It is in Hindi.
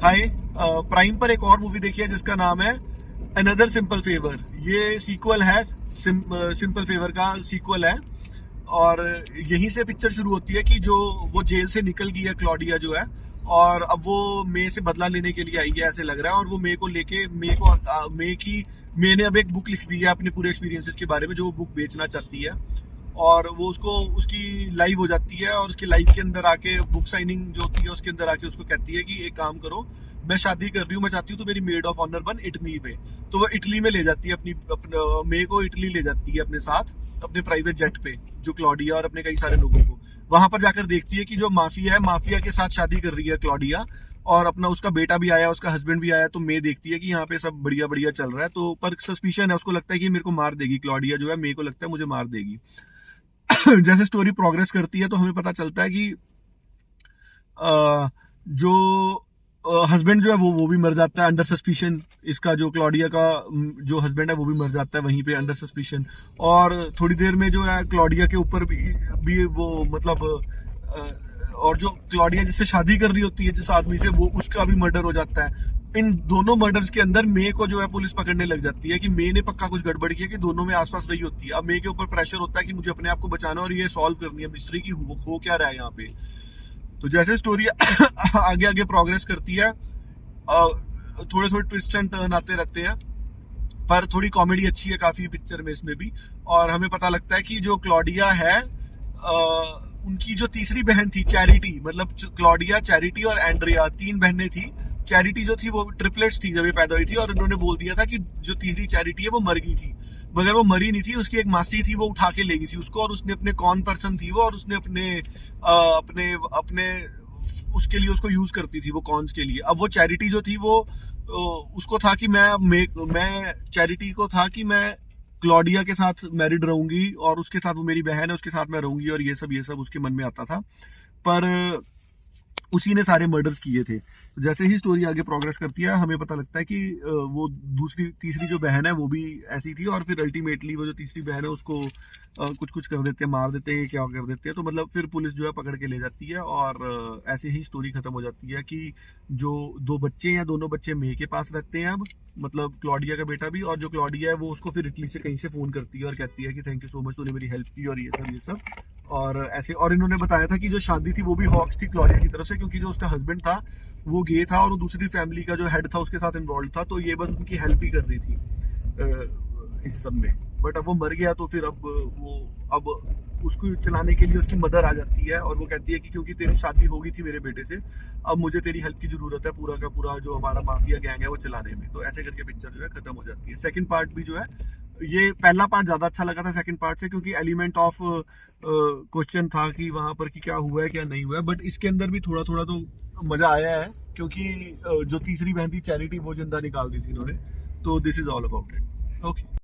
हाय, प्राइम पर एक और मूवी देखी है जिसका नाम है अनदर सिंपल फेवर। ये सीक्वल है, सिंपल फेवर का सीक्वल है। और यहीं से पिक्चर शुरू होती है कि जो वो जेल से निकल गई है क्लॉडिया जो है, और अब वो मे से बदला लेने के लिए आई है ऐसे लग रहा है। और वो मे को लेके मे ने अब एक बुक लिख दी है अपने पूरे एक्सपीरियंसेस के बारे में, जो वो बुक बेचना चाहती है। और वो उसको उसकी लाइव हो जाती है, और उसके लाइव के अंदर आके बुक साइनिंग जो होती है उसके अंदर आके उसको कहती है कि एक काम करो, मैं शादी कर रही हूँ, मैं चाहती हूँ तो मेरी मेड ऑफ ऑनर बन इटली में। तो वो इटली में ले जाती है मे को इटली ले जाती है अपने साथ, अपने प्राइवेट जेट पे, जो क्लॉडिया और अपने कई सारे लोगों को। वहां पर जाकर देखती है कि जो माफिया है, माफिया के साथ शादी कर रही है क्लॉडिया, और अपना उसका बेटा भी आया, उसका हस्बैंड भी आया। तो मे देखती है कि यहाँ पे सब बढ़िया बढ़िया चल रहा है, तो पर सस्पिशन है, उसको लगता है कि मेरे को मार देगी क्लॉडिया जो है, मे को लगता है मुझे मार देगी। जैसे स्टोरी प्रोग्रेस करती है तो हमें पता चलता है कि जो हस्बैंड जो है वो भी मर जाता है अंडर सस्पिशन। इसका जो क्लॉडिया का जो हस्बैंड है वो भी मर जाता है वहीं पे अंडर सस्पिशन। और थोड़ी देर में जो है क्लॉडिया के ऊपर भी वो मतलब और जो क्लॉडिया जिससे शादी कर रही होती है जिस आदमी से, वो उसका भी मर्डर हो जाता है। इन दोनों मर्डर्स के अंदर मे को जो है पुलिस पकड़ने लग जाती है कि मे ने पक्का कुछ गड़बड़ किया, कि दोनों में आसपास रही होती है। अब मे के ऊपर प्रेशर होता है कि मुझे अपने आप को बचाना और ये सॉल्व करनी है मिस्ट्री की, हो क्या रहा है यहाँ पे। तो जैसे स्टोरी आगे आगे प्रोग्रेस करती है, थोड़े थोड़े ट्विस्ट एंड टर्न आते रहते हैं, पर थोड़ी कॉमेडी अच्छी है काफी पिक्चर में इसमें भी। और हमें पता लगता है कि जो क्लॉडिया है, उनकी जो तीसरी बहन थी चैरिटी, मतलब क्लॉडिया, चैरिटी और एंड्रिया, तीन बहनें थी। चैरिटी जो थी वो ट्रिपलेट्स थी जब ये पैदा हुई थी, और उन्होंने बोल दिया था कि जो तीसरी चैरिटी है वो मर गई थी, मगर वो मरी नहीं थी। उसकी एक मासी थी, वो उठा के ले गई थी उसको, और उसने अपने कौन पर्सन थी वो, और उसने अपने अपने उसके लिए उसको यूज करती थी वो कॉन्स के लिए। अब वो चैरिटी जो थी वो उसको था कि मैं चैरिटी को था कि मैं क्लॉडिया के साथ मैरिड रहूंगी, और उसके साथ, वो मेरी बहन है उसके साथ मैं रहूंगी, और ये सब उसके मन में आता था। पर उसी ने सारे मर्डर्स किए थे। तो जैसे ही स्टोरी आगे प्रोग्रेस करती है हमें पता लगता है कि वो तीसरी जो बहन है वो भी ऐसी थी, और फिर अल्टीमेटली वो जो तीसरी बहन है उसको कुछ कर देते हैं, मार देते हैं, क्या कर देते हैं। तो मतलब फिर पुलिस जो है पकड़ के ले जाती है, और ऐसे ही स्टोरी खत्म हो जाती है कि जो दो बच्चे हैं, दोनों बच्चे मे के पास रहते हैं अब, मतलब क्लॉडिया का बेटा भी। और जो क्लॉडिया है वो उसको फिर इटली से कहीं से फोन करती है और कहती है कि थैंक यू सो मच, तूने मेरी हेल्प की, और ये सब। और ऐसे, और इन्होंने बताया था कि जो शादी थी वो भी हॉक्स थी क्लॉडिया की तरफ से, क्योंकि जो उसका हस्बैंड था वो गे था, और वो दूसरी फैमिली का जो हेड था उसके साथ इन्वॉल्व था। तो ये बस उनकी हेल्प ही कर रही थी इस सब में। बट अब वो मर गया, तो फिर अब उसको चलाने के लिए उसकी मदर आ जाती है, और वो कहती है कि क्योंकि तेरी शादी हो गई थी मेरे बेटे से, अब मुझे तेरी हेल्प की जरूरत है पूरा का पूरा जो हमारा माफिया गैंग है वो चलाने में। तो ऐसे करके पिक्चर जो है खत्म हो जाती है। सेकंड पार्ट भी जो है, ये पहला पार्ट ज्यादा अच्छा लगा था सेकंड पार्ट से, क्योंकि एलिमेंट ऑफ क्वेश्चन था कि वहां पर कि क्या हुआ है क्या नहीं हुआ है। बट इसके अंदर भी थोड़ा थोड़ा तो मजा आया है, क्योंकि जो तीसरी बहन थी चैरिटी वो जिंदा निकाल दी थी इन्होंने। तो this is all about it. Okay.